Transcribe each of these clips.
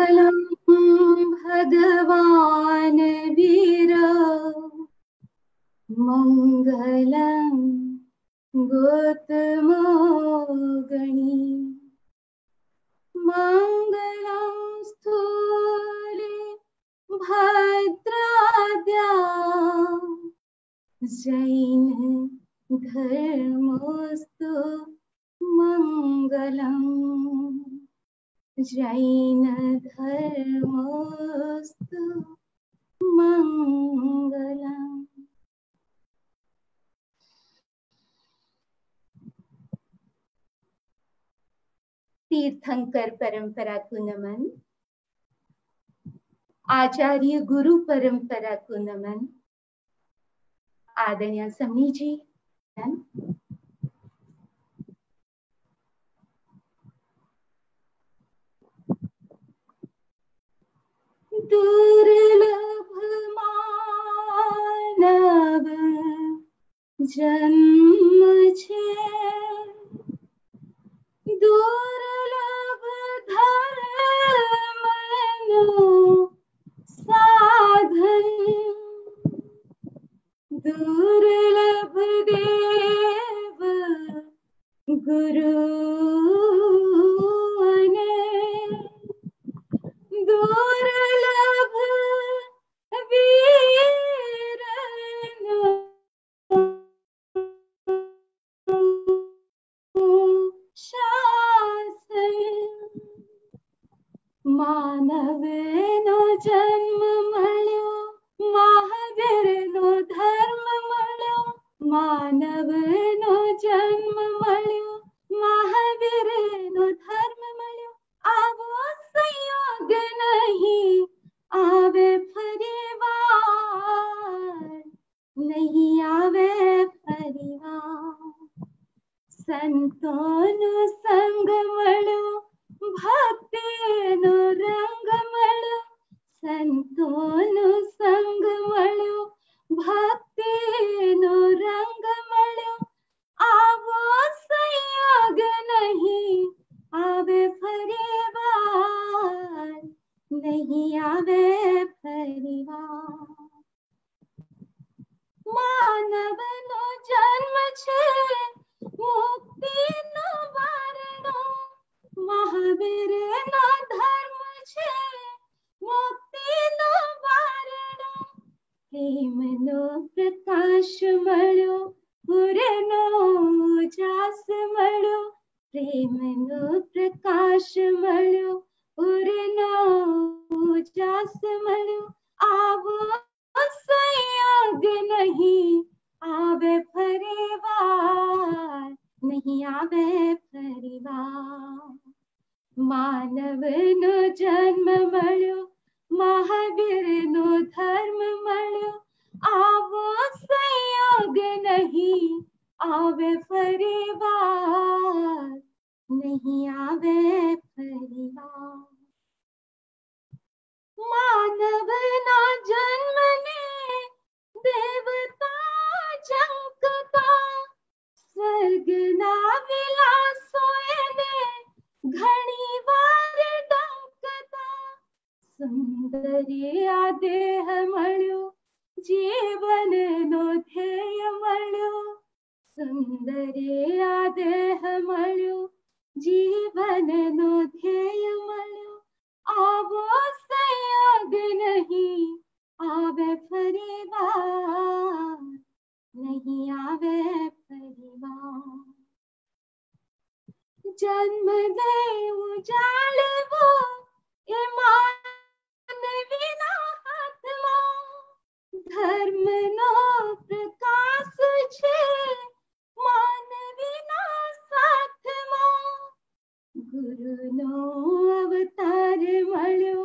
मंगलम भगवान वीर मंगलम गौतमोगणी मंगलम स्थूले भद्राद्या जैन धर्मोस्तु मंगलम जैन धर्मोस्तु मंगलम। तीर्थंकर परंपरा को नमन, आचार्य गुरु परंपरा को नमन। आदरणीय समी जी, दुर्लभ मानव जन्म छे, दुर्लभ धर्मनो साधन, दुर्लभ देव गुरु दुर्लभ वीर शासन, मानव नो जन्म मळ्यो, महावीर नो धर्म मळ्यो, मानव नो जन्म मळ्यो, महावीर नो धर्म मळ्यो। आवो संयोग नहीं आवे फरीवार, नहीं आवे फरीवार। संतोनु संग मळ्यो, भक्तिनो रंग मळ्यो, संतोनु संग मळ्यो, भक्तिनो रंग मळ्यो। आवो संयोग नहीं आवे फरीवार, नहीं आवे फरीवार। मानव नो जन्म छे मुक्ति नो वारणो, महावीर नो धर्म छे मुक्ति नो वारणो। प्रेम नो प्रकाश मळ्यो, गुरुनो उजास मळ्यो, प्रेम नो प्रकाश मळ्यो, गुरुनो उजास मळ्यो। आवो संयोग नहीं आवे फरीवार, नहीं आवे फरीवार। मानव नो जन्म मळ्यो, महावीर नो धर्म मळ्यो। आवो संयोग नहीं आवे फरीवार, नहीं आवे फरीवार। मानव ना जन्म ने देवता जंकता, स्वर्ग ना विलासो एने घणी वार डंकता। सुंदरिया देह मळ्यो, जीवन नो ध्येय मळ्यो, सुंदरिया देह मळ्यो, जीवन नो ध्येय मळ्यो। आवो संयोग नहीं आवे फरीवार, नहीं आवे फरीवार। जन्म दे उजाळवो ए मानवीना हाथमां, धर्म नो प्रकाश छे मानवीना साथमां। गुरुनो अवतार मळ्यो,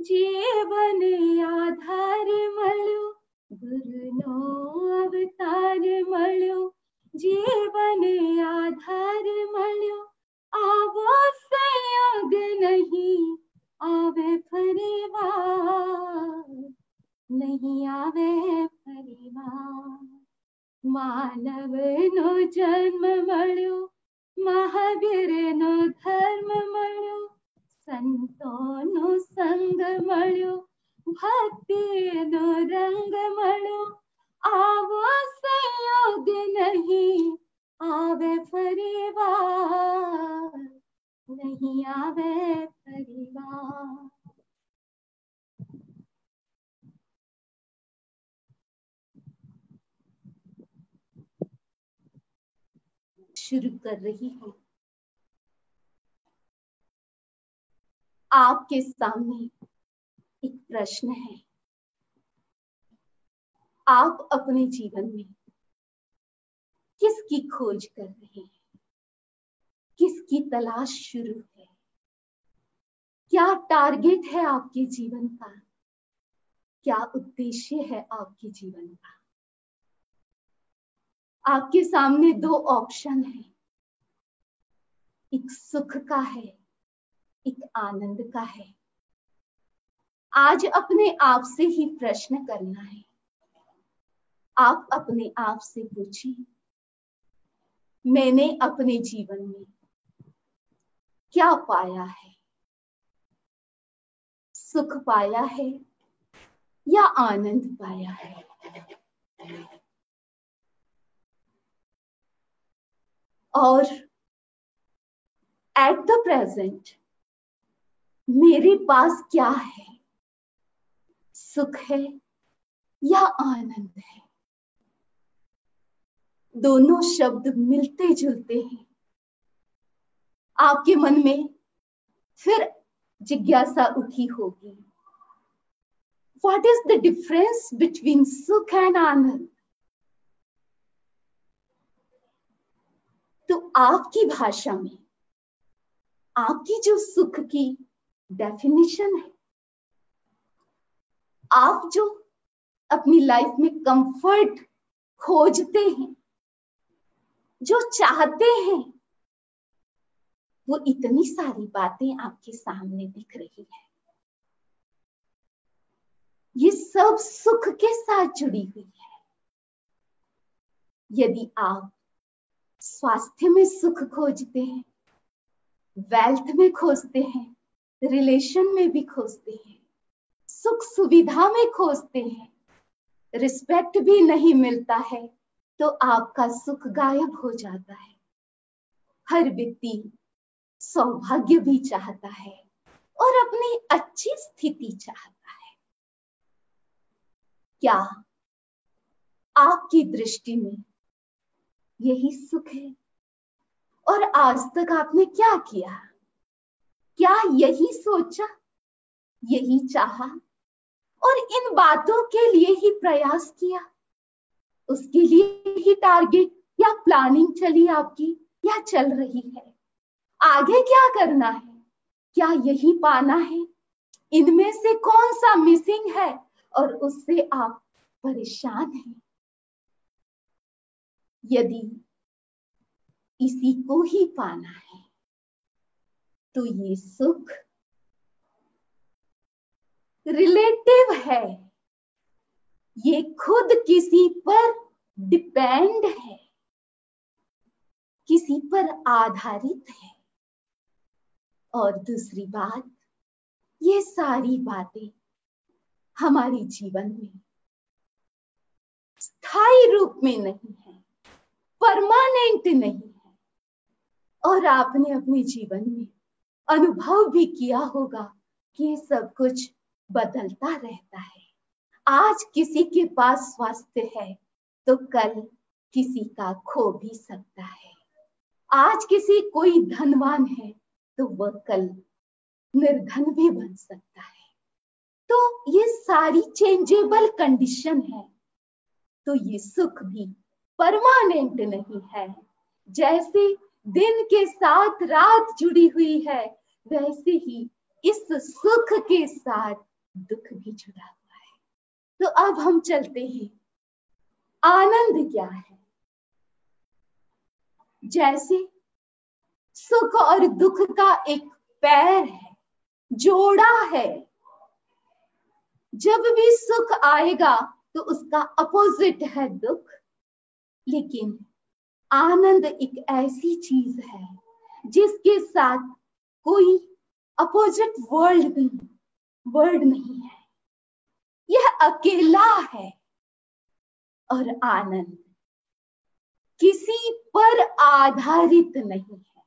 जीवन आधार मळ्यो, गुरुनो अवतार मळ्यो, जीवन आधार मळ्यो। आवो संयोग नहीं आवे फरीवार, नहीं आवे फरीवार। मानव नो जन्म मळ्यो, महावीर नो धर्म मळ्यो, संतोनु संग मळ्यो भक्तिनो रंग मळ्यो आवो संयोग नहीं आवे परिवार नहीं आवे परिवार। शुरू कर रही हूं। आपके सामने एक प्रश्न है। आप अपने जीवन में किसकी खोज कर रहे हैं? किसकी तलाश शुरू है? क्या टारगेट है आपके जीवन का? क्या उद्देश्य है आपके जीवन का? आपके सामने दो ऑप्शन है, एक सुख का है, एक आनंद का है। आज अपने आप से ही प्रश्न करना है। आप अपने आप से पूछिए, मैंने अपने जीवन में क्या पाया है? सुख पाया है या आनंद पाया है? और एट द प्रेजेंट मेरे पास क्या है? सुख है या आनंद है? दोनों शब्द मिलते जुलते हैं। आपके मन में फिर जिज्ञासा उठी होगी, what is the difference between सुख एंड आनंद? तो आपकी भाषा में आपकी जो सुख की डेफिनेशन है, आप जो अपनी लाइफ में कंफर्ट खोजते हैं, जो चाहते हैं, वो इतनी सारी बातें आपके सामने दिख रही है। ये सब सुख के साथ जुड़ी हुई है। यदि आप स्वास्थ्य में सुख खोजते हैं, वेल्थ में खोजते हैं, रिलेशन में भी खोजते हैं, सुख सुविधा में खोजते हैं, रिस्पेक्ट भी नहीं मिलता है तो आपका सुख गायब हो जाता है। हर व्यक्ति सौभाग्य भी चाहता है और अपनी अच्छी स्थिति चाहता है। क्या आपकी दृष्टि में यही सुख है? और आज तक आपने क्या किया? क्या यही सोचा, यही चाहा और इन बातों के लिए ही प्रयास किया? उसके लिए ही टारगेट या प्लानिंग चली आपकी या चल रही है? आगे क्या करना है? क्या यही पाना है? इनमें से कौन सा मिसिंग है और उससे आप परेशान हैं? यदि इसी को ही पाना है तो ये सुख रिलेटिव है, ये खुद किसी पर डिपेंड है, किसी पर आधारित है। और दूसरी बात, ये सारी बातें हमारे जीवन में स्थायी रूप में नहीं है, परमानेंट नहीं है। और आपने अपने जीवन में अनुभव भी किया होगा कि ये सब कुछ बदलता रहता है। आज किसी के पास स्वास्थ्य है तो कल किसी का खो भी सकता है। आज किसी कोई धनवान है तो वह कल निर्धन भी बन सकता है। तो ये सारी चेंजेबल कंडीशन है। तो ये सुख भी परमानेंट नहीं है। जैसे दिन के साथ रात जुड़ी हुई है, वैसे ही इस सुख के साथ दुख भी जुड़ा हुआ है। तो अब हम चलते हैं, आनंद क्या है? जैसे सुख और दुख का एक पैर है, जोड़ा है। जब भी सुख आएगा तो उसका अपोजिट है दुख। लेकिन आनंद एक ऐसी चीज है जिसके साथ कोई अपोजिट वर्ल्ड नहीं है, यह अकेला है। और आनंद किसी पर आधारित नहीं है।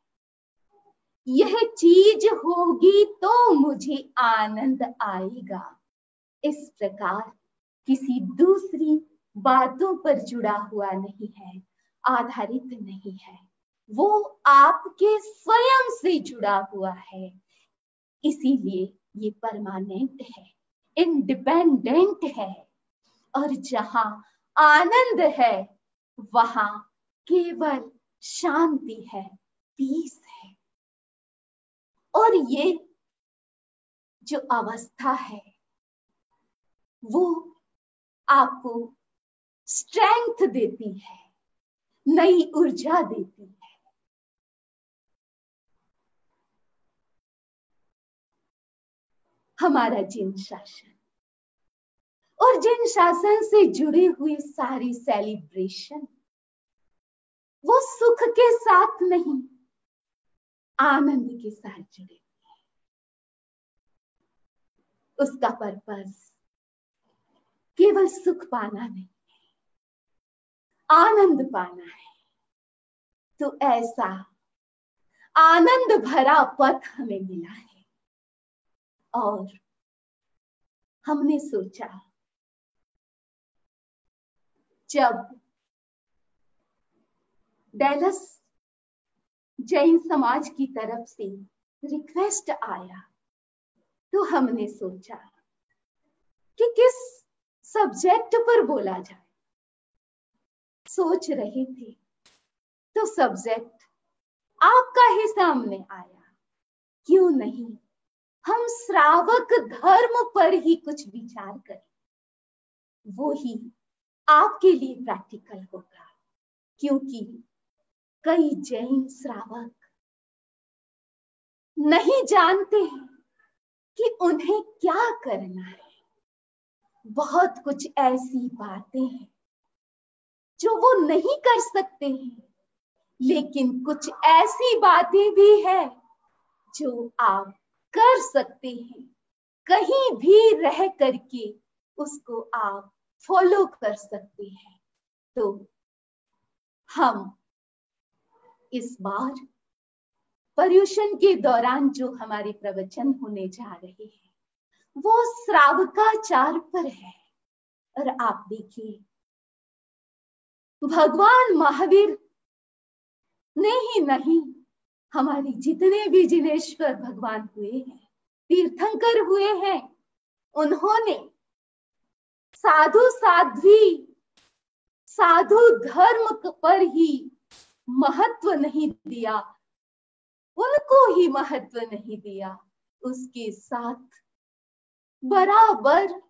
यह चीज होगी तो मुझे आनंद आएगा। इस प्रकार किसी दूसरी बातों पर जुड़ा हुआ नहीं है, आधारित नहीं है, वो आपके स्वयं से जुड़ा हुआ है। इसीलिए ये परमानेंट है, इंडिपेंडेंट है। और जहां आनंद है वहां केवल शांति है, पीस है। और ये जो अवस्था है वो आपको स्ट्रेंथ देती है, नई ऊर्जा देती है। हमारा जिन शासन और जिन शासन से जुड़ी हुई सारी सेलिब्रेशन वो सुख के साथ नहीं, आनंद के साथ जुड़े हुए हैं। उसका पर्पस केवल सुख पाना नहीं है, आनंद पाना है। तो ऐसा आनंद भरा पथ हमें मिला है। और हमने सोचा जब डेलस जैन समाज की तरफ से रिक्वेस्ट आया तो हमने सोचा कि किस सब्जेक्ट पर बोला जाए। सोच रहे थे तो सब्जेक्ट आपका ही सामने आया। क्यों नहीं हम श्रावक धर्म पर ही कुछ विचार करें, वो ही आपके लिए प्रैक्टिकल होगा। क्योंकि कई जैन श्रावक नहीं जानते हैं कि उन्हें क्या करना है। बहुत कुछ ऐसी बातें हैं जो वो नहीं कर सकते हैं, लेकिन कुछ ऐसी बातें भी है जो आप कर सकते हैं। कहीं भी रह करके उसको आप फॉलो कर सकते हैं। तो हम इस बार पर्युषण के दौरान जो हमारे प्रवचन होने जा रहे हैं वो श्रावकाचार पर है। और आप देखिए भगवान महावीर ने ही नहीं, हमारे जितने भी जिनेश्वर भगवान हुए हैं, तीर्थंकर हुए हैं, उन्होंने साधु साध्वी साधु धर्म पर ही महत्व नहीं दिया, उनको ही महत्व नहीं दिया, उसके साथ बराबर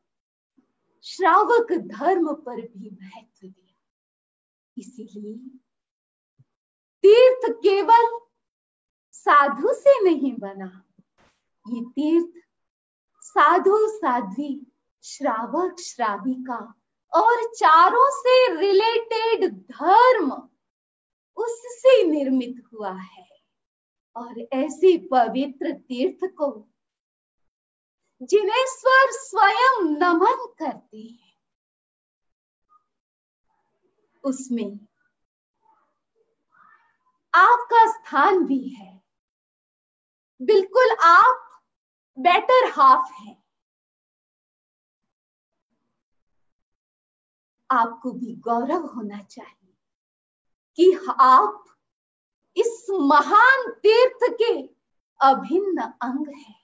श्रावक धर्म पर भी महत्व दिया। इसीलिए तीर्थ केवल साधु से नहीं बना, ये तीर्थ साधु साध्वी श्रावक श्राविका और चारों से रिलेटेड धर्म उससे निर्मित हुआ है। और ऐसे पवित्र तीर्थ को जिनेश्वर स्वयं नमन करते हैं, उसमें आपका स्थान भी है। बिल्कुल आप बेटर हाफ हैं। आपको भी गौरव होना चाहिए कि आप इस महान तीर्थ के अभिन्न अंग हैं।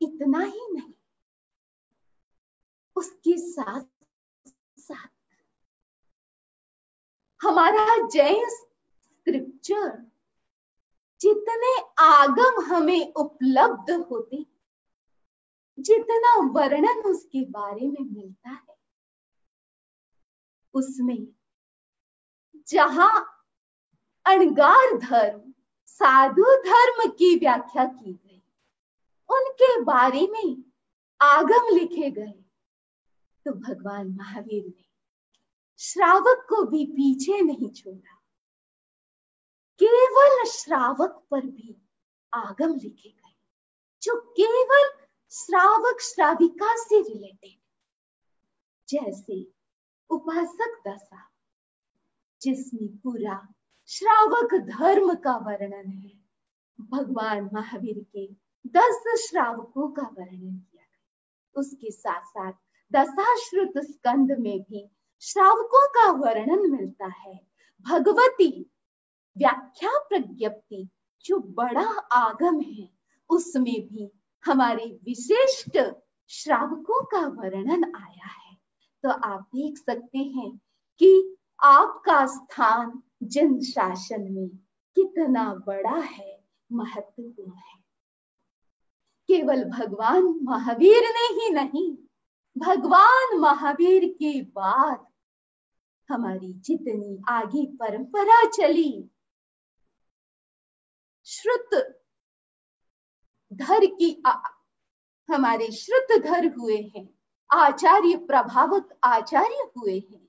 इतना ही नहीं, उसके साथ साथ हमारा जैन स्क्रिप्चर जितने आगम हमें उपलब्ध होते, जितना वर्णन उसके बारे में मिलता है, उसमें जहां अणगार धर्म साधु धर्म की व्याख्या की गई, उनके बारे में आगम लिखे गए, तो भगवान महावीर ने श्रावक को भी पीछे नहीं छोड़ा। केवल श्रावक पर भी आगम लिखे गए, जो केवल श्रावक श्राविका से रिलेटेड। जैसे उपासक दशा, जिसमें पूरा श्रावक धर्म का वर्णन है। भगवान महावीर के 10 श्रावकों का वर्णन किया गया। उसके साथ साथ दशाश्रुत स्कंद में भी श्रावकों का वर्णन मिलता है। भगवती व्याख्या प्रज्ञप्ति, जो बड़ा आगम है, उसमें भी हमारे विशिष्ट श्रावकों का वर्णन आया है। तो आप देख सकते हैं कि आपका स्थान जन शासन में कितना बड़ा है, महत्वपूर्ण है। केवल भगवान महावीर ने ही नहीं, भगवान महावीर के बाद हमारी जितनी आगे परंपरा चली, श्रुत धर की हमारे श्रुत धर हुए हैं, आचार्य प्रभावक आचार्य हुए हैं,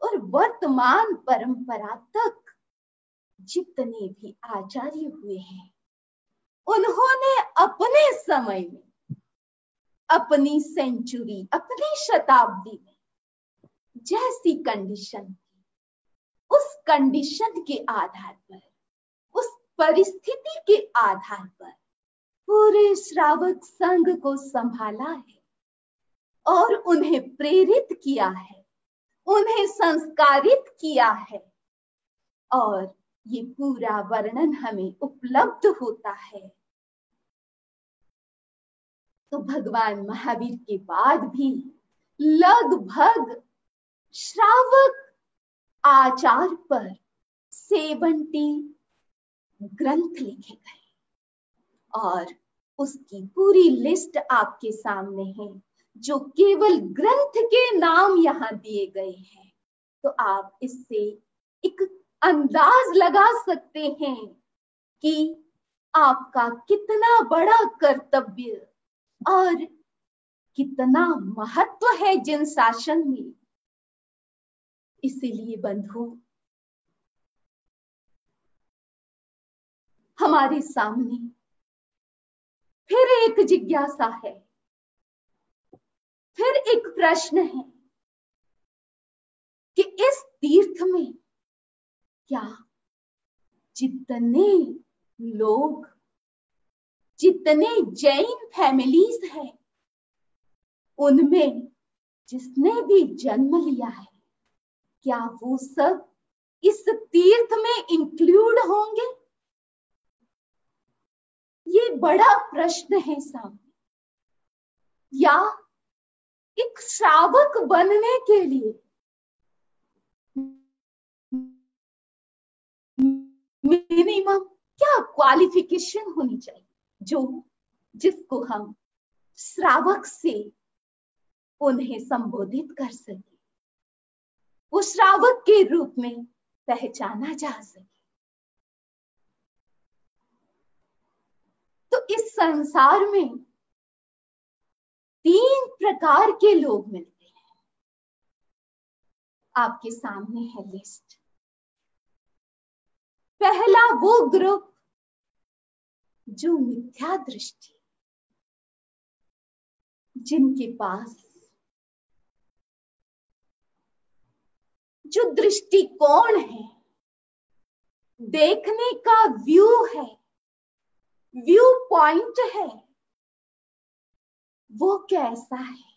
और वर्तमान परंपरा तक जितने भी आचार्य हुए हैं, उन्होंने अपने समय में, अपनी सेंचुरी, अपनी शताब्दी में जैसी कंडीशन थी, उस कंडीशन के आधार पर, उस परिस्थिति के आधार पर पूरे श्रावक संघ को संभाला है और उन्हें प्रेरित किया है, उन्हें संस्कारित किया है, और ये पूरा वर्णन हमें उपलब्ध होता है। तो भगवान महावीर के बाद भी लगभग श्रावक आचार पर 70 ग्रंथ लिखे गए, और उसकी पूरी लिस्ट आपके सामने है, जो केवल ग्रंथ के नाम यहाँ दिए गए हैं। तो आप इससे एक अंदाज लगा सकते हैं कि आपका कितना बड़ा कर्तव्य और कितना महत्व है जिन शासन में। इसीलिए बंधु, हमारे सामने फिर एक जिज्ञासा है, फिर एक प्रश्न है कि इस तीर्थ में क्या जितने लोग, जितने जैन फैमिलीज हैं, उनमें जिसने भी जन्म लिया है, क्या वो सब इस तीर्थ में इंक्लूड होंगे? ये बड़ा प्रश्न है सामने। या एक श्रावक बनने के लिए मिनिमम क्या क्वालिफिकेशन होनी चाहिए, जिसको हम श्रावक से उन्हें संबोधित कर सके, वो श्रावक के रूप में पहचाना जा सके। तो इस संसार में 3 प्रकार के लोग मिलते हैं। आपके सामने है लिस्ट। पहला वो ग्रुप जो मिथ्या दृष्टि, जिनके पास जो दृष्टिकोण है, देखने का व्यू है, व्यू पॉइंट है, वो कैसा है?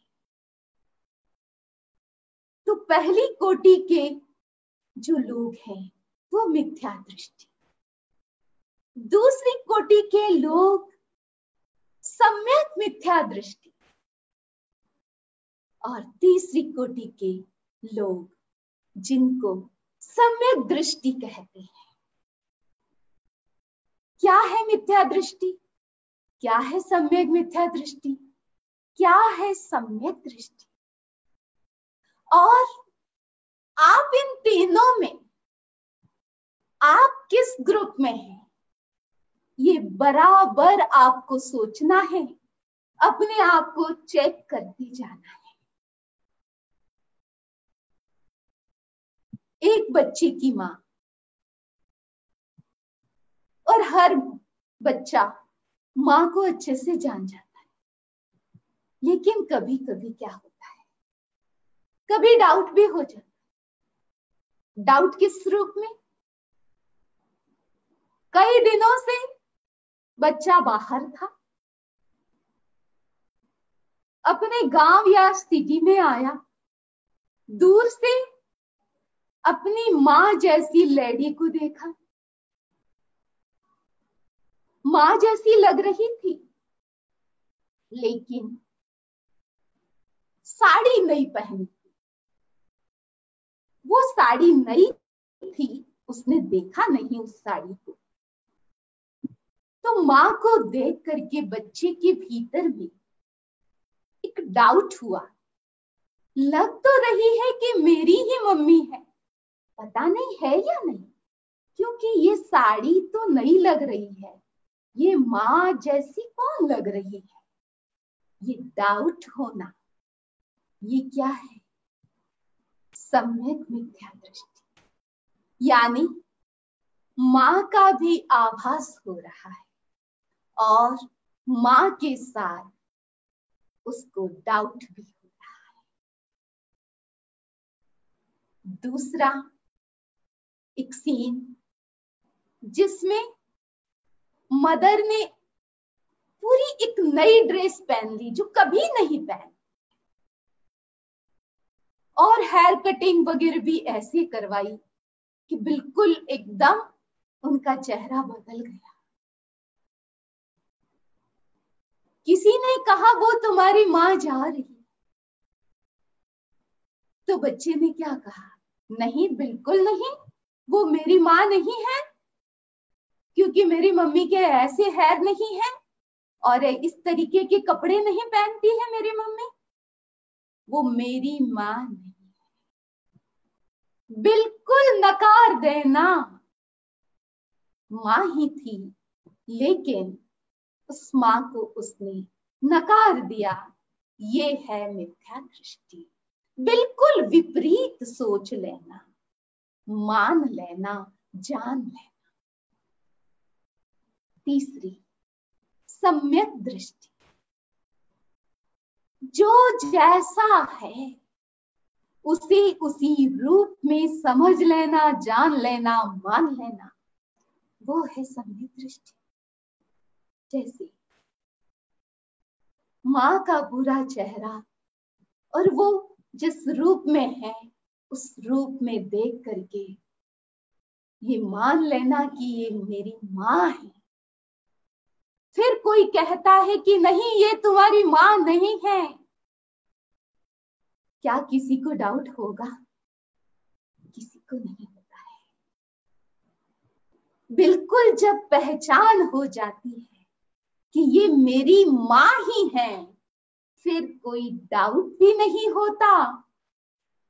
तो पहली कोटि के जो लोग हैं वो मिथ्या दृष्टि, दूसरी कोटि के लोग सम्यक मिथ्या दृष्टि, और तीसरी कोटि के लोग जिनको सम्यक दृष्टि कहते हैं। क्या है मिथ्या दृष्टि? क्या है सम्यक मिथ्या दृष्टि? क्या है सम्यक दृष्टि? और आप इन तीनों में आप किस ग्रुप में हैं, ये बराबर आपको सोचना है, अपने आप को चेक करते जाना है। एक बच्चे की माँ और हर बच्चा माँ को अच्छे से जान जाता है। लेकिन कभी कभी क्या होता है, कभी डाउट भी हो जाता है। डाउट किस रूप में? कई दिनों से बच्चा बाहर था, अपने गांव या सिटी में आया, दूर से अपनी माँ जैसी लेडी को देखा, माँ जैसी लग रही थी, लेकिन साड़ी नहीं पहनी थी। वो साड़ी नई थी, उसने देखा नहीं उस साड़ी को। तो माँ को देख करके बच्चे के भीतर भी एक डाउट हुआ, लग तो रही है कि मेरी ही मम्मी है, पता नहीं है या नहीं, क्योंकि ये साड़ी तो नई लग रही है, ये माँ जैसी कौन लग रही है। ये डाउट होना, ये क्या है? सम्यक मिथ्या दृष्टि, यानी माँ का भी आभास हो रहा है और माँ के साथ उसको डाउट भी हो रहा है। दूसरा एक सीन जिसमें मदर ने पूरी एक नई ड्रेस पहन ली जो कभी नहीं पहनी, और हेयर कटिंग वगैरह भी ऐसे करवाई कि बिल्कुल एकदम उनका चेहरा बदल गया। किसी ने कहा वो तुम्हारी माँ जा रही, तो बच्चे ने क्या कहा? नहीं, बिल्कुल नहीं, वो मेरी माँ नहीं है, क्योंकि मेरी मम्मी के ऐसे हेयर नहीं है और इस तरीके के कपड़े नहीं पहनती है मेरी मम्मी, वो मेरी माँ नहीं है। बिल्कुल नकार देना। माँ ही थी, लेकिन उस माँ को उसने नकार दिया। ये है मिथ्या दृष्टि। बिल्कुल विपरीत सोच लेना, मान लेना, जान लेना। तीसरी सम्यक दृष्टि, जो जैसा है उसे उसी रूप में समझ लेना, जान लेना, मान लेना, वो है सम्यक दृष्टि। जैसे माँ का बुरा चेहरा और वो जिस रूप में है उस रूप में देख करके ये मान लेना कि ये मेरी माँ है। फिर कोई कहता है कि नहीं, ये तुम्हारी माँ नहीं है, क्या किसी को डाउट होगा? किसी को नहीं होता है। बिल्कुल जब पहचान हो जाती है कि ये मेरी माँ ही है, फिर कोई डाउट भी नहीं होता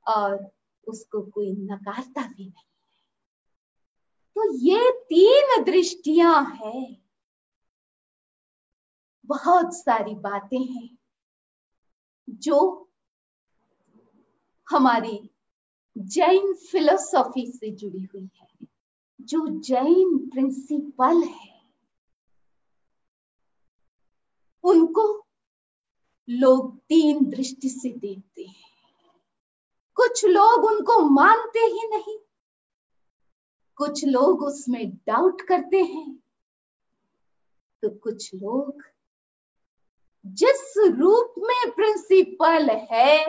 और उसको कोई नकारता भी नहीं है। तो ये तीन दृष्टियां हैं। बहुत सारी बातें हैं जो हमारी जैन फिलोसॉफी से जुड़ी हुई है, जो जैन प्रिंसिपल है, उनको लोग तीन दृष्टि से देखते हैं। कुछ लोग उनको मानते ही नहीं, कुछ लोग उसमें डाउट करते हैं, तो कुछ लोग जिस रूप में प्रिंसिपल है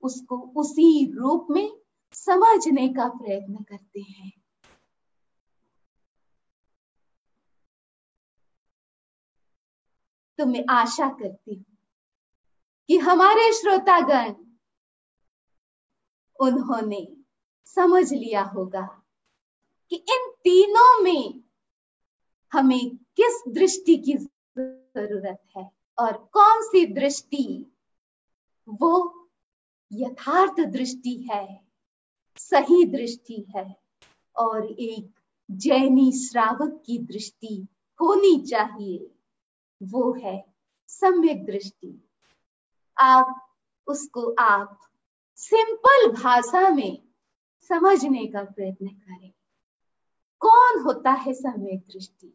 उसको उसी रूप में समझने का प्रयत्न करते हैं। तो मैं आशा करती हूं कि हमारे श्रोतागण उन्होंने समझ लिया होगा कि इन तीनों में हमें किस दृष्टि की जरूरत है और कौन सी दृष्टि वो यथार्थ दृष्टि है, सही दृष्टि है, और एक जैनी श्रावक की दृष्टि होनी चाहिए, वो है सम्यक दृष्टि। आप सिंपल भाषा में समझने का प्रयत्न करें। कौन होता है सम्यक दृष्टि?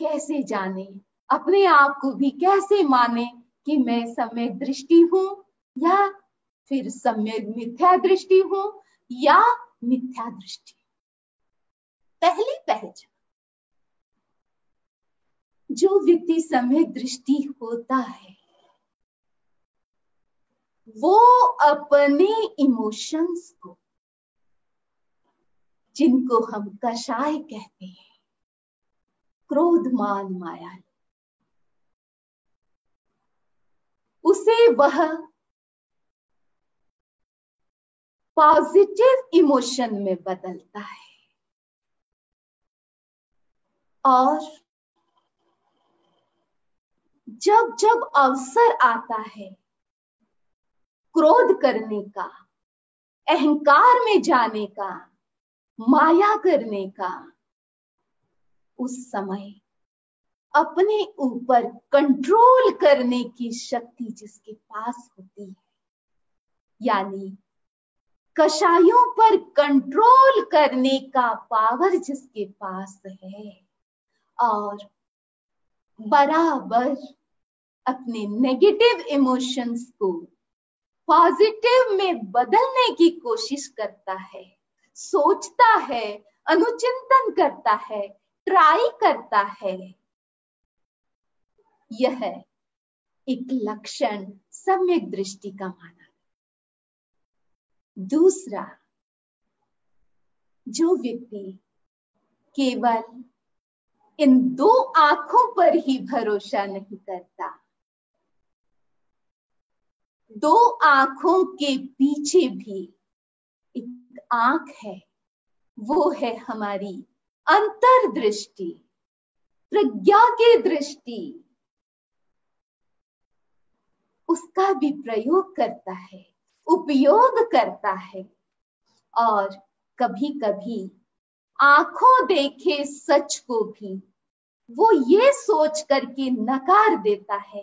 कैसे जाने, अपने आप को भी कैसे माने कि मैं सम्यक दृष्टि हूं या फिर सम्यक मिथ्या दृष्टि हूं या मिथ्या दृष्टि। पहली पहचान, जो व्यक्ति सम्यक दृष्टि होता है वो अपने इमोशंस को, जिनको हम कषाय कहते हैं, क्रोध मान माया, उसे वह पॉजिटिव इमोशन में बदलता है और जब जब अवसर आता है क्रोध करने का, अहंकार में जाने का, माया करने का, उस समय अपने ऊपर कंट्रोल करने की शक्ति जिसके पास होती है, यानी कषायों पर कंट्रोल करने का पावर जिसके पास है और बराबर अपने नेगेटिव इमोशंस को पॉजिटिव में बदलने की कोशिश करता है, सोचता है, अनुचिंतन करता है, ट्राई करता है, यह एक लक्षण सम्यक दृष्टि का माना। दूसरा, जो व्यक्ति केवल इन दो आंखों पर ही भरोसा नहीं करता, दो आंखों के पीछे भी एक आंख है, वो है हमारी अंतर्दृष्टि, प्रज्ञा की दृष्टि, उसका भी प्रयोग करता है, उपयोग करता है और कभी कभी आंखों देखे सच को भी वो ये सोच करके नकार देता है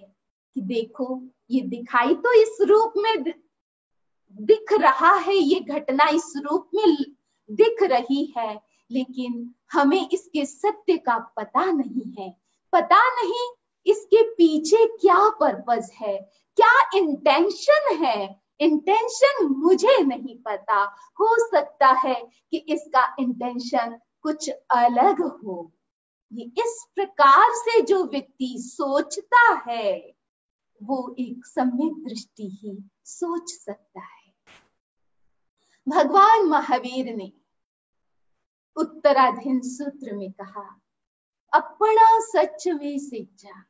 कि देखो ये दिखाई तो इस रूप में दिख रहा है, ये घटना इस रूप में दिख रही है, लेकिन हमें इसके सत्य का पता नहीं है, पता नहीं इसके पीछे क्या पर्पस है, क्या इंटेंशन है, इंटेंशन मुझे नहीं पता, हो सकता है कि इसका इंटेंशन कुछ अलग हो। ये इस प्रकार से जो व्यक्ति सोचता है वो एक सम्यक दृष्टि ही सोच सकता है। भगवान महावीर ने उत्तराधीन सूत्र में कहा, अपना सच में सिज्जा,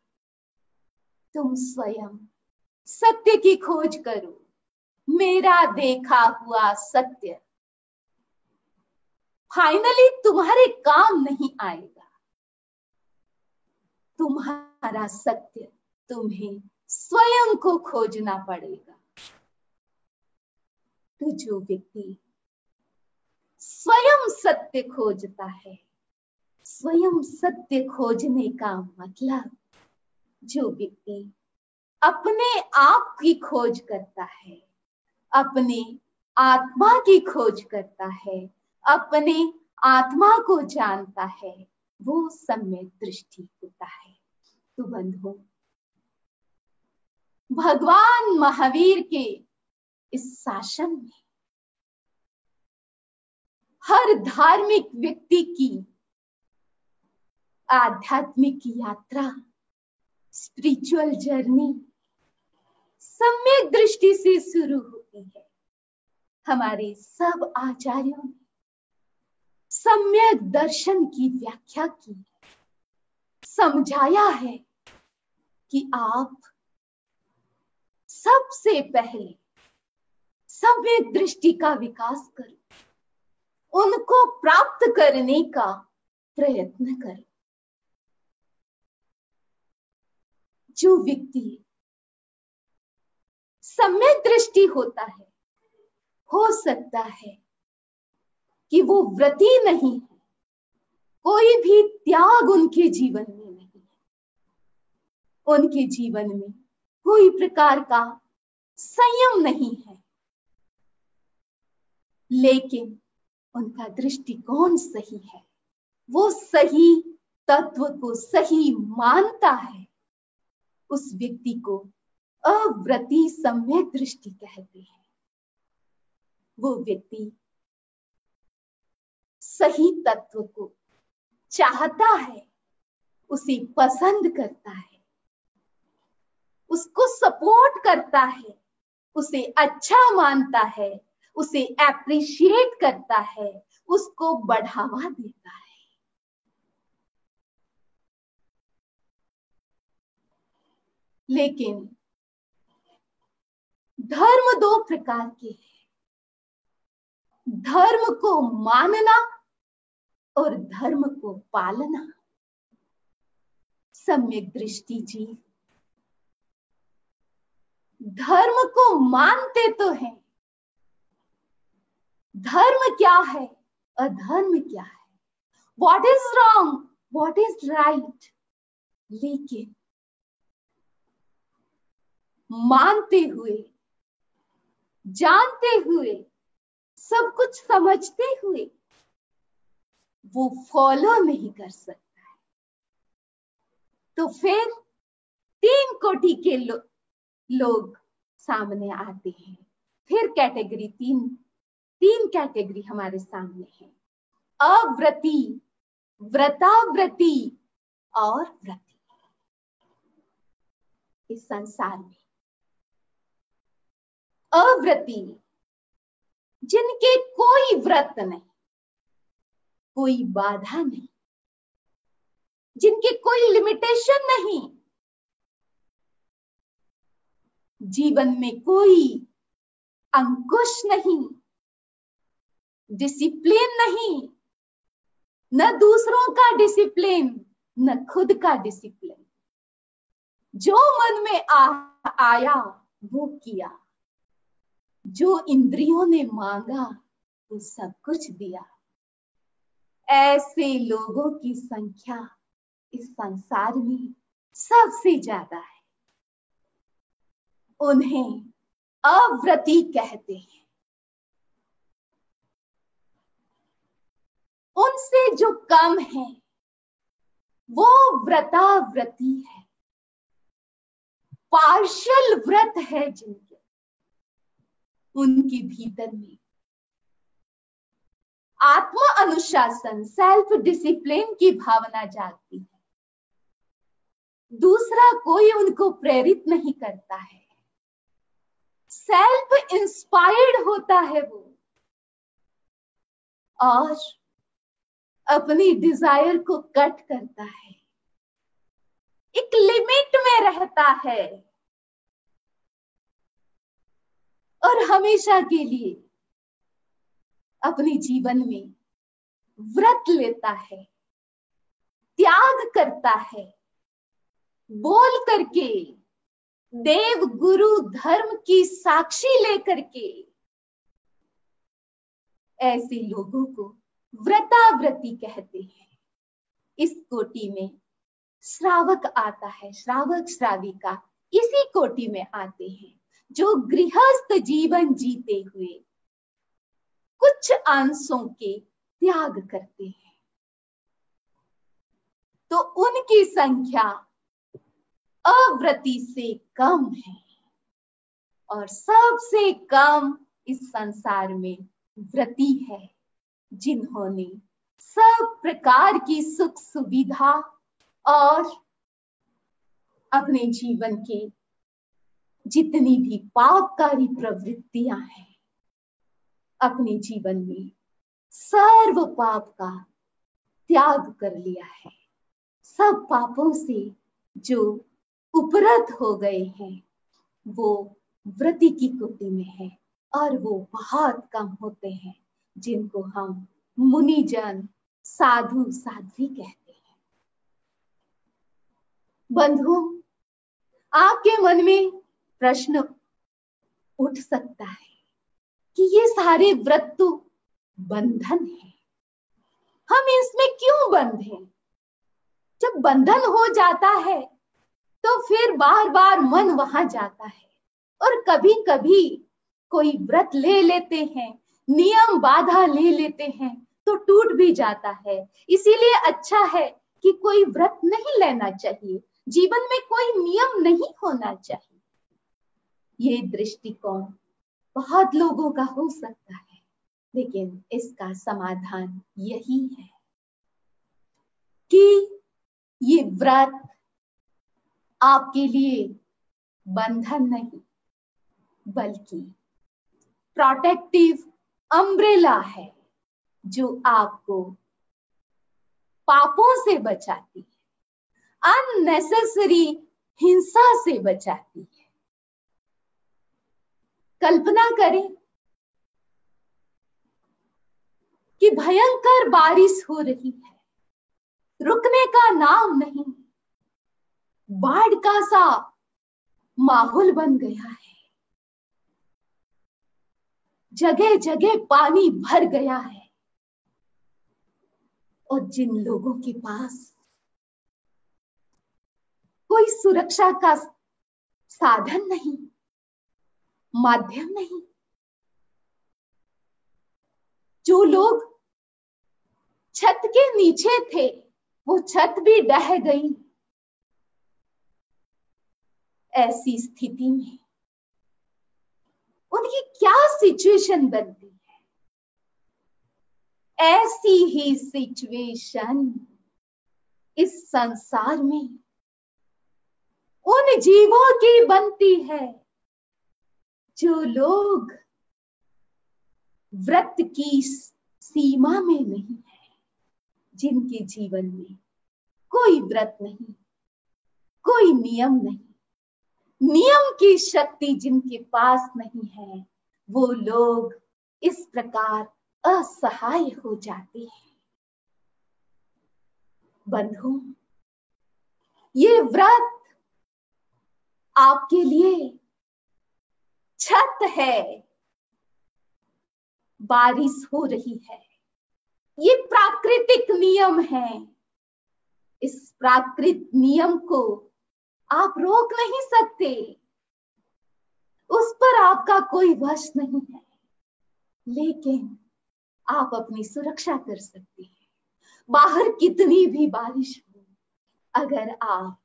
तुम स्वयं सत्य की खोज करो, मेरा देखा हुआ सत्य फाइनली तुम्हारे काम नहीं आएगा, तुम्हारा सत्य तुम्हें स्वयं को खोजना पड़ेगा। तो जो व्यक्ति स्वयं सत्य खोजता है, स्वयं सत्य खोजने का मतलब, जो व्यक्ति अपने आप की खोज करता है, अपने आत्मा की खोज करता है, अपने आत्मा को जानता है, वो सम्यक दृष्टि होता है। तो बंधुओं, भगवान महावीर के इस शासन में हर धार्मिक व्यक्ति की आध्यात्मिक यात्रा, स्पिरिचुअल जर्नी सम्यक दृष्टि से शुरू होती है। हमारे सब आचार्यों ने सम्यक दर्शन की व्याख्या की, समझाया है कि आप सबसे पहले सम्यक दृष्टि का विकास करो, उनको प्राप्त करने का प्रयत्न करो। जो व्यक्ति सम्यक दृष्टि होता है, हो सकता है कि वो व्रती नहीं है, कोई भी त्याग उनके जीवन में नहीं है, उनके जीवन में कोई प्रकार का संयम नहीं है, लेकिन उनका दृष्टिकोण सही है, वो सही तत्व को सही मानता है, उस व्यक्ति को अव्रती सम्यक दृष्टि कहते हैं। वो व्यक्ति सही तत्व को चाहता है, उसे पसंद करता है, उसको सपोर्ट करता है, उसे अच्छा मानता है, उसे एप्रिशिएट करता है, उसको बढ़ावा देता है। लेकिन धर्म दो प्रकार के हैं, धर्म को मानना और धर्म को पालना। सम्यक दृष्टि जी धर्म को मानते तो हैं, धर्म क्या है, अधर्म क्या है, what is wrong, what is right, लेकिन मानते हुए, जानते हुए, सब कुछ समझते हुए वो फॉलो नहीं कर सकता है। तो फिर 3 कोटि के लोग सामने आते हैं। फिर कैटेगरी तीन कैटेगरी हमारे सामने है, अव्रती, व्रताव्रती और व्रती। इस संसार में अव्रती जिनके कोई व्रत नहीं, कोई बाधा नहीं, जिनके कोई लिमिटेशन नहीं, जीवन में कोई अंकुश नहीं, डिसिप्लिन नहीं, न दूसरों का डिसिप्लिन, न खुद का डिसिप्लिन, जो मन में आया वो किया, जो इंद्रियों ने मांगा वो सब कुछ दिया। ऐसे लोगों की संख्या इस संसार में सबसे ज्यादा है। उन्हें अव्रती कहते हैं। उनसे जो कम है वो व्रताव्रती है, पार्शियल व्रत है जिनके, उनके भीतर में आत्म अनुशासन, सेल्फ डिसिप्लिन की भावना जागती है। दूसरा कोई उनको प्रेरित नहीं करता है, सेल्फ इंस्पायर्ड होता है वो, और अपनी डिजायर को कट करता है, एक लिमिट में रहता है और हमेशा के लिए अपने जीवन में व्रत लेता है, त्याग करता है, बोल करके, देव गुरु धर्म की साक्षी लेकर के। ऐसे लोगों को व्रताव्रती कहते हैं। इस कोटि में श्रावक आता है, श्रावक श्राविका इसी कोटि में आते हैं, जो गृहस्थ जीवन जीते हुए कुछ अंशों के त्याग करते हैं। तो उनकी संख्या अव्रती से कम है, और सबसे कम इस संसार में व्रती है, जिन्होंने सब प्रकार की सुख सुविधा और अपने जीवन के जितनी भी पापकारी प्रवृत्तियां हैं, अपने जीवन में सर्व पाप का त्याग कर लिया है। सब पापों से जो उपरत हो गए हैं वो व्रती की कोटि में है, और वो बहुत कम होते हैं, जिनको हम मुनिजन, साधु, साध्वी कहते हैं। बंधु, आपके मन में प्रश्न उठ सकता है कि ये सारे व्रत तो बंधन है, हम इसमें क्यों बंधे? जब बंधन हो जाता है तो फिर बार बार मन वहां जाता है, और कभी कभी कोई व्रत ले लेते हैं, नियम बाधा ले लेते हैं तो टूट भी जाता है। इसीलिए अच्छा है कि कोई व्रत नहीं लेना चाहिए, जीवन में कोई नियम नहीं होना चाहिए। ये दृष्टिकोण बहुत लोगों का हो सकता है, लेकिन इसका समाधान यही है कि ये व्रत आपके लिए बंधन नहीं, बल्कि प्रोटेक्टिव अम्ब्रेला है, जो आपको पापों से बचाती है, अननेसेसरी हिंसा से बचाती है। कल्पना करें कि भयंकर बारिश हो रही है, रुकने का नाम नहीं, बाढ़ का सा माहौल बन गया है, जगह जगह पानी भर गया है, और जिन लोगों के पास कोई सुरक्षा का साधन नहीं, माध्यम नहीं, जो लोग छत के नीचे थे वो छत भी ढह गई। ऐसी स्थिति में उनकी क्या सिचुएशन बनती है? ऐसी ही सिचुएशन इस संसार में उन जीवों की बनती है जो लोग व्रत की सीमा में नहीं है, जिनके जीवन में कोई व्रत नहीं, कोई नियम नहीं, नियम की शक्ति जिनके पास नहीं है, वो लोग इस प्रकार असहाय हो जाते हैं। बंधु, ये व्रत आपके लिए छत है। बारिश हो रही है, ये प्राकृतिक नियम है। इस प्राकृतिक नियम को आप रोक नहीं सकते, उस पर आपका कोई वश नहीं है, लेकिन आप अपनी सुरक्षा कर सकते हैं। बाहर कितनी भी बारिश हो, अगर आप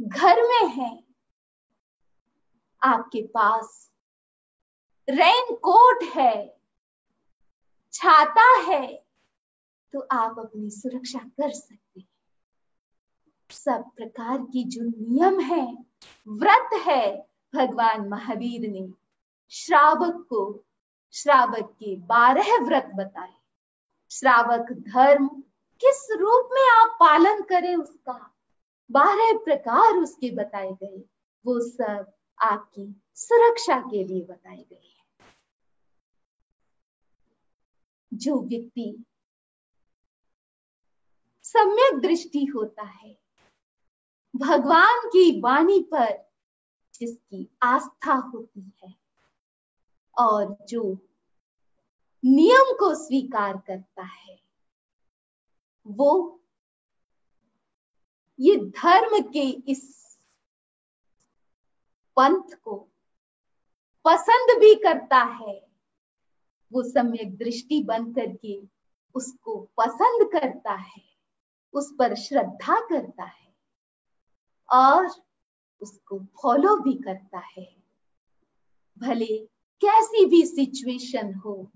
घर में हैं, आपके पास रेन कोट है, छाता है, तो आप अपनी सुरक्षा कर सकते हैं। सब प्रकार की जो नियम है, व्रत है, भगवान महावीर ने श्रावक को श्रावक के 12 व्रत बताए। श्रावक धर्म किस रूप में आप पालन करें, उसका 12 प्रकार उसके बताए गए, वो सब आपकी सुरक्षा के लिए बताए गए हैं। जो व्यक्ति सम्यक दृष्टि होता है, भगवान की वाणी पर जिसकी आस्था होती है और जो नियम को स्वीकार करता है, वो ये धर्म के इस पंथ को पसंद भी करता है। वो सम्यक दृष्टि बन करके उसको पसंद करता है, उस पर श्रद्धा करता है और उसको फॉलो भी करता है। भले कैसी भी सिचुएशन हो,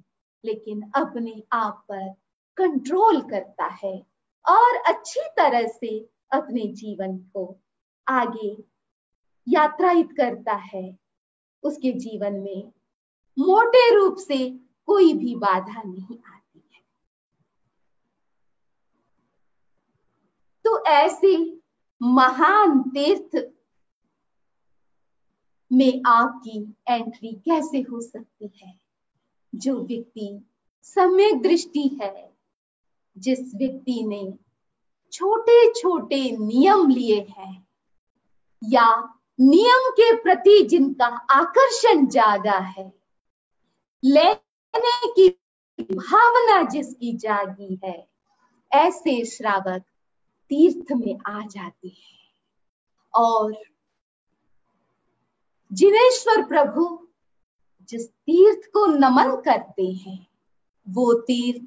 लेकिन अपने आप पर कंट्रोल करता है और अच्छी तरह से अपने जीवन को आगे यात्रायित करता है। उसके जीवन में मोटे रूप से कोई भी बाधा नहीं आती है। तो ऐसे महान तीर्थ में आपकी एंट्री कैसे हो सकती है? जो व्यक्ति सम्यक दृष्टि है, जिस व्यक्ति ने छोटे छोटे नियम लिए हैं या नियम के प्रति जिनका आकर्षण जागा है, लेने की भावना जिसकी जागी है, ऐसे श्रावक तीर्थ में आ जाते हैं। और जिनेश्वर प्रभु जिस तीर्थ को नमन करते हैं, वो तीर्थ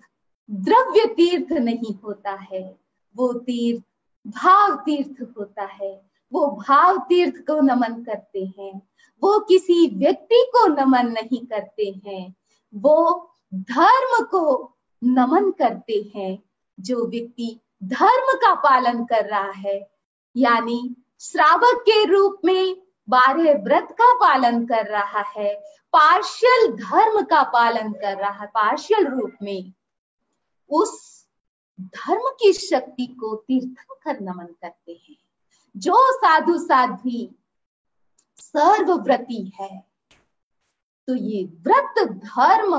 द्रव्य तीर्थ नहीं होता है, वो तीर्थ भाव तीर्थ होता है। वो भाव तीर्थ को नमन करते हैं, वो किसी व्यक्ति को नमन नहीं करते हैं, वो धर्म को नमन करते हैं। जो व्यक्ति धर्म का पालन कर रहा है, यानी श्रावक के रूप में 12 व्रत का पालन कर रहा है, पार्शियल धर्म का पालन कर रहा है, पार्शियल रूप में, उस धर्म की शक्ति को तीर्थंकर नमन करते हैं। जो साधु साध्वी सर्वव्रती है, तो ये व्रत धर्म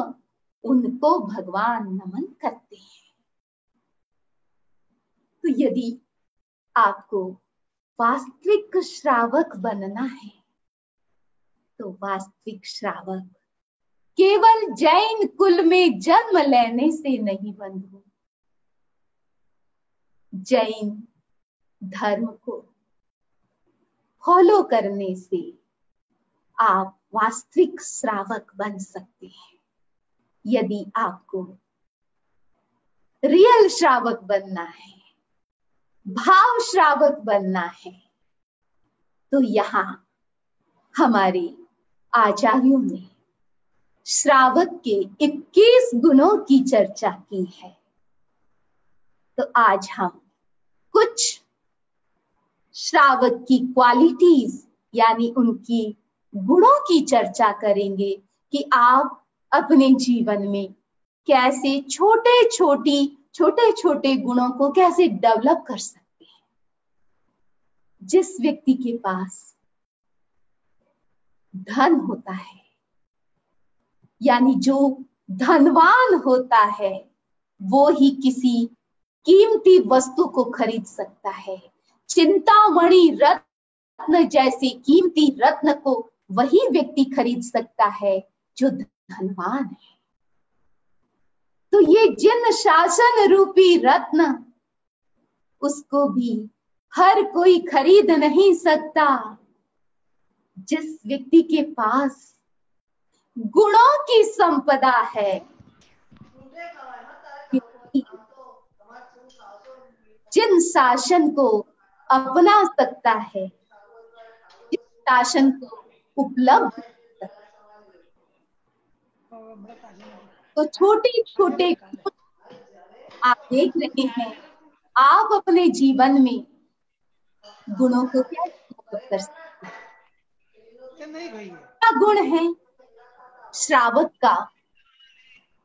उनको भगवान नमन करते हैं। तो यदि आपको वास्तविक श्रावक बनना है, तो वास्तविक श्रावक केवल जैन कुल में जन्म लेने से नहीं बंधु, जैन धर्म को फॉलो करने से आप वास्तविक श्रावक बन सकते हैं। यदि आपको रियल श्रावक बनना है, भाव श्रावक बनना है, तो यहाँ हमारे आचार्यों ने श्रावक के 21 गुणों की चर्चा की है। तो आज हम कुछ श्रावक की क्वालिटीज यानी उनकी गुणों की चर्चा करेंगे कि आप अपने जीवन में कैसे छोटे छोटे गुणों को कैसे डेवलप कर सकते हैं। जिस व्यक्ति के पास धन होता है, यानी जो धनवान होता है, वो ही किसी कीमती वस्तु को खरीद सकता है। चिंतामणि रत्न जैसे कीमती रत्न को वही व्यक्ति खरीद सकता है जो धनवान है। तो ये जिन शासन रूपी रत्न, उसको भी हर कोई खरीद नहीं सकता। जिस व्यक्ति के पास गुणों की संपदा है, जिन शासन को अपना सकता है, जिस शासन को उपलब्ध, तो छोटे छोटे आप देख रहे हैं, आप अपने जीवन में गुणों को कैसे कर सकते हैं। क्या गुण है श्रावक का?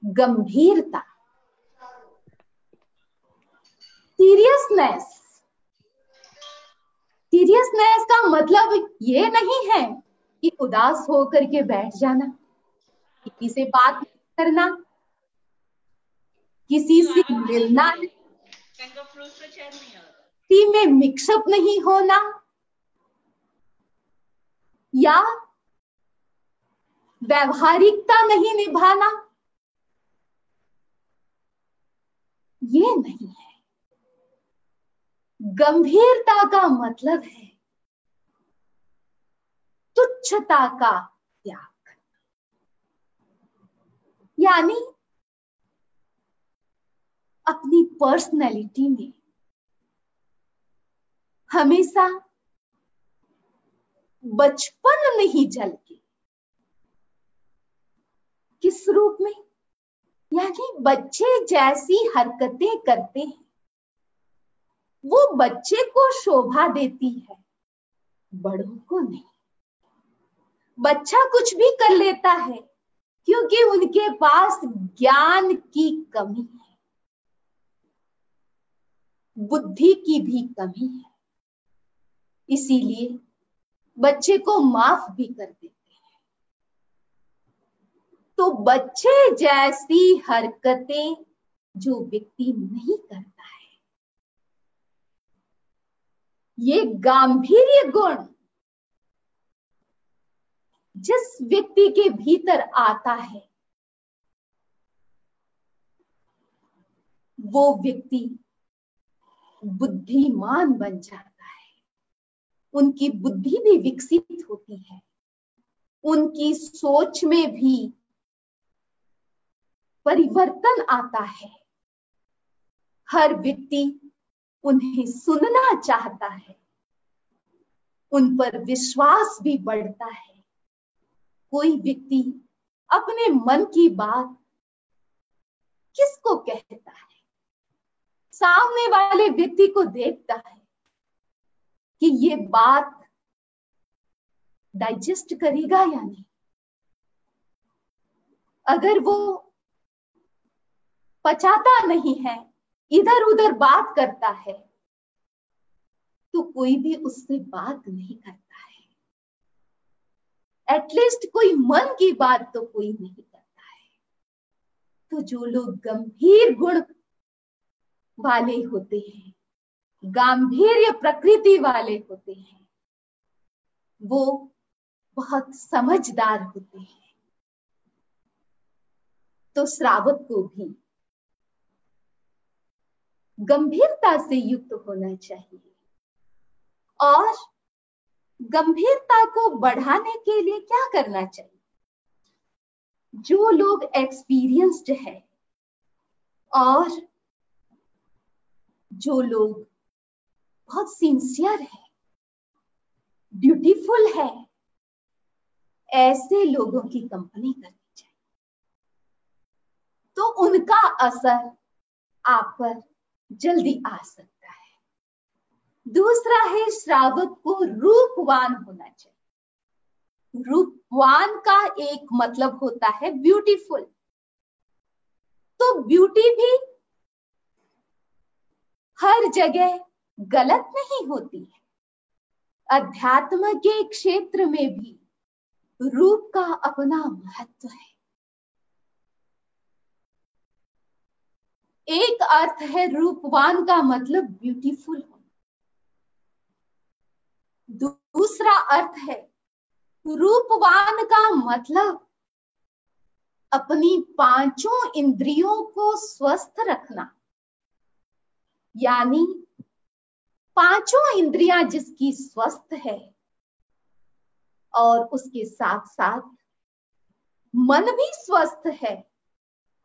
गंभीरता, सीरियसनेस। सीरियसनेस का मतलब ये नहीं है कि उदास होकर के बैठ जाना, किसी से बात नहीं करना, किसी से मिलना नहीं, किसी में मिक्सअप नहीं होना, या व्यवहारिकता नहीं निभाना, ये नहीं है। गंभीरता का मतलब है तुच्छता का त्याग, यानी अपनी पर्सनैलिटी में हमेशा बचपन नहीं झलके। किस रूप में? यानी बच्चे जैसी हरकतें करते हैं, वो बच्चे को शोभा देती है, बड़ों को नहीं। बच्चा कुछ भी कर लेता है क्योंकि उनके पास ज्ञान की कमी है, बुद्धि की भी कमी है, इसीलिए बच्चे को माफ भी कर देते हैं। तो बच्चे जैसी हरकतें जो व्यक्ति नहीं करता है, ये गांभीर्य गुण जिस व्यक्ति के भीतर आता है, वो व्यक्ति बुद्धिमान बन जाता है। उनकी बुद्धि भी विकसित होती है, उनकी सोच में भी परिवर्तन आता है। हर व्यक्ति उन्हें सुनना चाहता है, उन पर विश्वास भी बढ़ता है। कोई व्यक्ति अपने मन की बात किसको कहता है? सामने वाले व्यक्ति को देखता है कि ये बात डाइजेस्ट करेगा या नहीं। अगर वो पचाता नहीं है, इधर उधर बात करता है, तो कोई भी उससे बात नहीं करता है। एटलीस्ट कोई मन की बात तो कोई नहीं करता है। तो जो लोग गंभीर गुण वाले होते हैं, गांभीर्य प्रकृति वाले होते हैं, वो बहुत समझदार होते हैं। तो श्रावक को भी गंभीरता से युक्त होना चाहिए, और गंभीरता को बढ़ाने के लिए क्या करना चाहिए? जो लोग एक्सपीरियंस्ड है और जो लोग बहुत सिंसियर है, ड्यूटीफुल है, ऐसे लोगों की कंपनी करनी चाहिए। तो उनका असर आप पर जल्दी आ सकता है। दूसरा है, श्रावक को रूपवान होना चाहिए। रूपवान का एक मतलब होता है ब्यूटीफुल। तो ब्यूटी भी हर जगह गलत नहीं होती है। अध्यात्म के क्षेत्र में भी रूप का अपना महत्व है। एक अर्थ है रूपवान का मतलब ब्यूटीफुल होना। दूसरा अर्थ है रूपवान का मतलब अपनी पांचों इंद्रियों को स्वस्थ रखना। यानी पांचों इंद्रियां जिसकी स्वस्थ है और उसके साथ साथ मन भी स्वस्थ है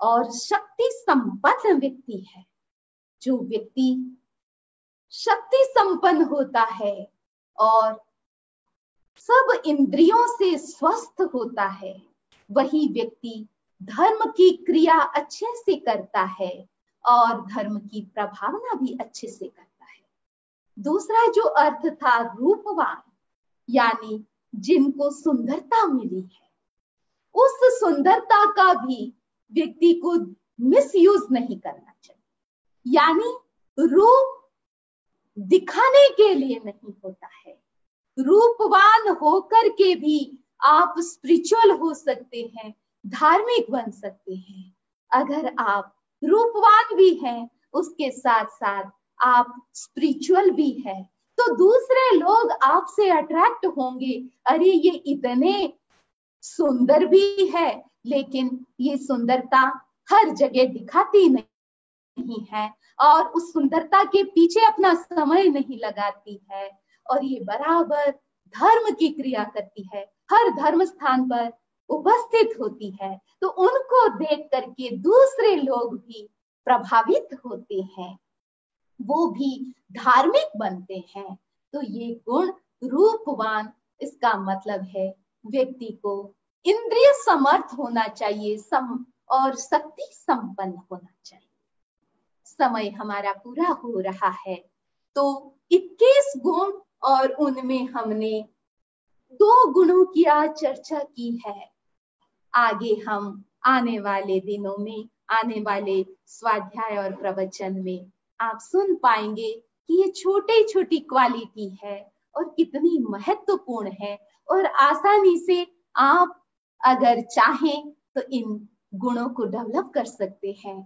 और शक्ति संपन्न व्यक्ति है। जो व्यक्ति शक्ति संपन्न होता है और सब इंद्रियों से स्वस्थ होता है, वही व्यक्ति धर्म की क्रिया अच्छे से करता है और धर्म की प्रभावना भी अच्छे से करता है। दूसरा जो अर्थ था रूपवान, यानी जिनको सुंदरता मिली है, उस सुंदरता का भी व्यक्ति को मिसयूज नहीं करना चाहिए। यानी रूप दिखाने के लिए नहीं होता है। रूपवान होकर के भी आप स्पिरिचुअल हो सकते हैं, धार्मिक बन सकते हैं। अगर आप रूपवान भी हैं, उसके साथ साथ आप स्पिरिचुअल भी हैं, तो दूसरे लोग आपसे अट्रैक्ट होंगे। अरे ये इतने सुंदर भी है, लेकिन ये सुंदरता हर जगह दिखाती नहीं है और उस सुंदरता के पीछे अपना समय नहीं लगाती है, और ये बराबर धर्म की क्रिया करती है, हर धर्म स्थान पर उपस्थित होती है। तो उनको देख करके दूसरे लोग भी प्रभावित होते हैं, वो भी धार्मिक बनते हैं। तो ये गुण रूपवान, इसका मतलब है व्यक्ति को इंद्रिय समर्थ होना चाहिए और शक्ति संपन्न होना चाहिए। समय हमारा पूरा हो रहा है, तो 21 गुण और उनमें हमने 2 गुणों की आज चर्चा की है। आगे हम आने वाले दिनों में, आने वाले स्वाध्याय और प्रवचन में आप सुन पाएंगे कि ये छोटी छोटी क्वालिटी है और कितनी महत्वपूर्ण है, और आसानी से आप अगर चाहें तो इन गुणों को डेवलप कर सकते हैं